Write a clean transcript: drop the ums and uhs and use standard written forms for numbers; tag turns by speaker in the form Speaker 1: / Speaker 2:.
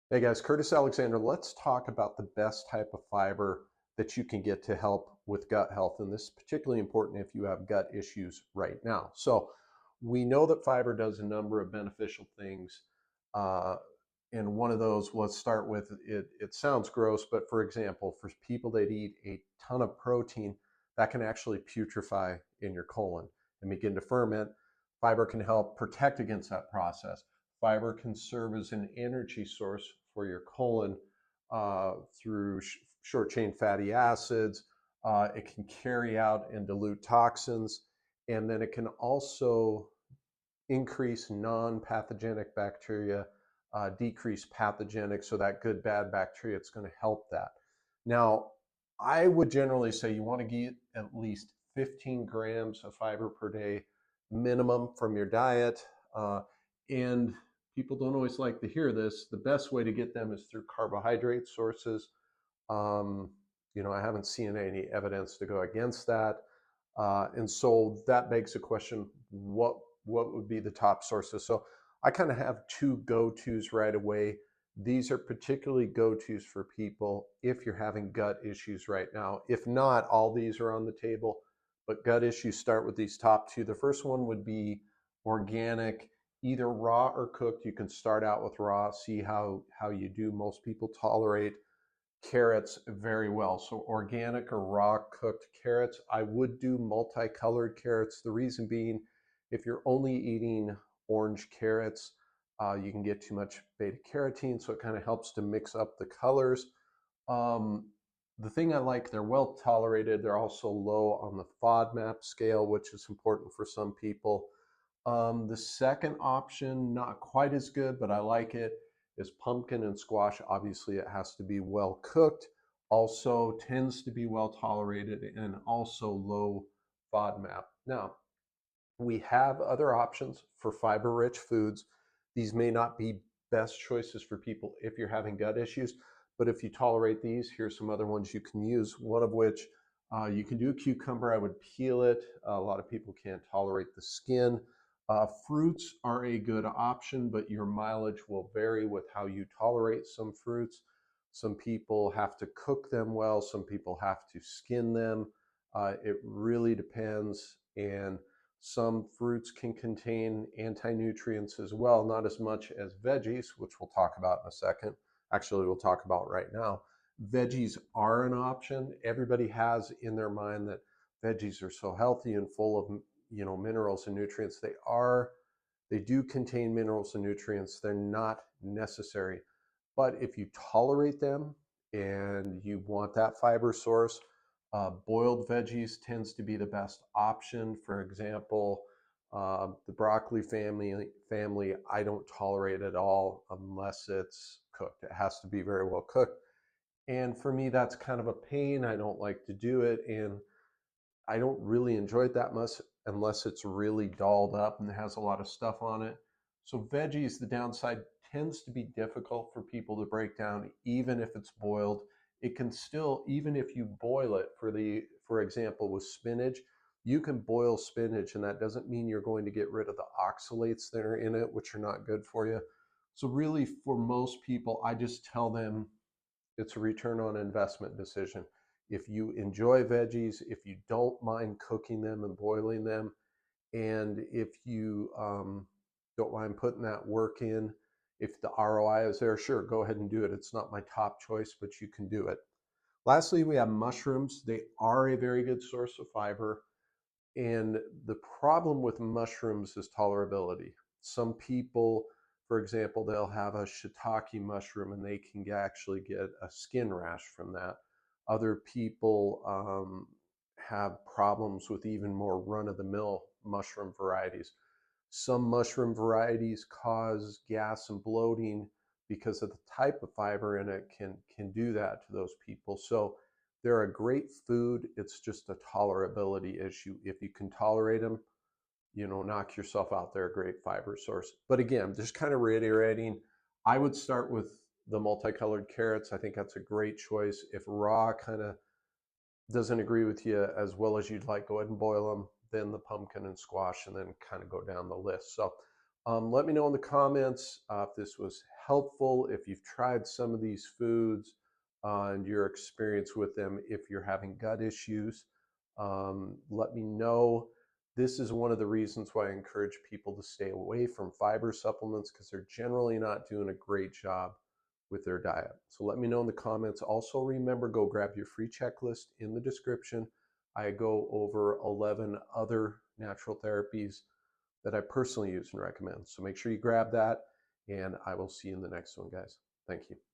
Speaker 1: Hey guys, Curtis Alexander. Let's talk about the best type of fiber that you can get to help with gut health. And this is particularly important if you have gut issues right now. So, we know that fiber does a number of beneficial things. Uh, and one of those, let's start with it. It sounds gross, but for example, for people that eat a ton of protein, that can actually putrefy in your colon and begin to ferment. Fiber can help protect against that process. Fiber can serve as an energy source for your colon through short chain fatty acids. It can carry out and dilute toxins, and then it can also increase non-pathogenic bacteria, decrease pathogenic, so that good bad bacteria, it's going to help that. Now, I would generally say you want to get at least 15 grams of fiber per day minimum from your diet. And people don't always like to hear this. The best way to get them is through carbohydrate sources. Um, I haven't seen any evidence to go against that. And so that begs the question, what would be the top sources? So I kind of have two go-tos right away. These are particularly go-tos for people if you're having gut issues right now. If not, all these are on the table, but gut issues start with these top two. The first one would be organic, either raw or cooked. You can start out with raw, see how you do. Most people tolerate carrots very well. So organic or raw cooked carrots. I would do multicolored carrots. The reason being, if you're only eating orange carrots, you can get too much beta carotene. So it kind of helps to mix up the colors. Um, the thing I like, they're well tolerated. They're also low on the FODMAP scale, which is important for some people. The second option, not quite as good, but I like it, is pumpkin and squash. Obviously, it has to be well cooked, also tends to be well tolerated, and also low FODMAP. Now, we have other options for fiber rich foods. These may not be best choices for people if you're having gut issues, but if you tolerate these, here's some other ones you can use. One of which you can do a cucumber. I would peel it. A lot of people can't tolerate the skin. Fruits are a good option, but your mileage will vary with how you tolerate some fruits. Some people have to cook them well, some people have to skin them. It really depends. And some fruits can contain anti-nutrients as well, not as much as veggies, which we'll talk about in a second. Actually, we'll talk about right now. Veggies are an option. Everybody has in their mind that veggies are so healthy and full of minerals and nutrients. They do contain minerals and nutrients. They're not necessary, but if you tolerate them and you want that fiber source, boiled veggies tends to be the best option. For example, the broccoli family I don't tolerate at all unless it's cooked. It has to be very well cooked, and for me that's kind of a pain. I don't like to do it, and I don't really enjoy it that much unless it's really dolled up and has a lot of stuff on it. So veggies, the downside tends to be difficult for people to break down, even if it's boiled. It can still, even if you boil it, for example, with spinach, you can boil spinach, and that doesn't mean you're going to get rid of the oxalates that are in it, which are not good for you. So really, for most people, I just tell them it's a return on investment decision. If you enjoy veggies, if you don't mind cooking them and boiling them, and if you don't mind putting that work in, if the ROI is there, sure, go ahead and do it. It's not my top choice, but you can do it. Lastly, we have mushrooms. They are a very good source of fiber. And the problem with mushrooms is tolerability. Some people, for example, they'll have a shiitake mushroom and they can actually get a skin rash from that. Other people have problems with even more run-of-the-mill mushroom varieties. Some mushroom varieties cause gas and bloating because of the type of fiber in it can do that to those people. So they're a great food. It's just a tolerability issue. If you can tolerate them, knock yourself out. They're a great fiber source. But again, just kind of reiterating, I would start with the multicolored carrots. I think that's a great choice. If raw kind of doesn't agree with you as well as you'd like, go ahead and boil them, then the pumpkin and squash, and then kind of go down the list. So let me know in the comments if this was helpful, if you've tried some of these foods, and your experience with them, if you're having gut issues. Let me know. This is one of the reasons why I encourage people to stay away from fiber supplements, because they're generally not doing a great job with their diet. So let me know in the comments. Also, remember, go grab your free checklist in the description. I go over 11 other natural therapies that I personally use and recommend. So make sure you grab that, and I will see you in the next one, guys. Thank you.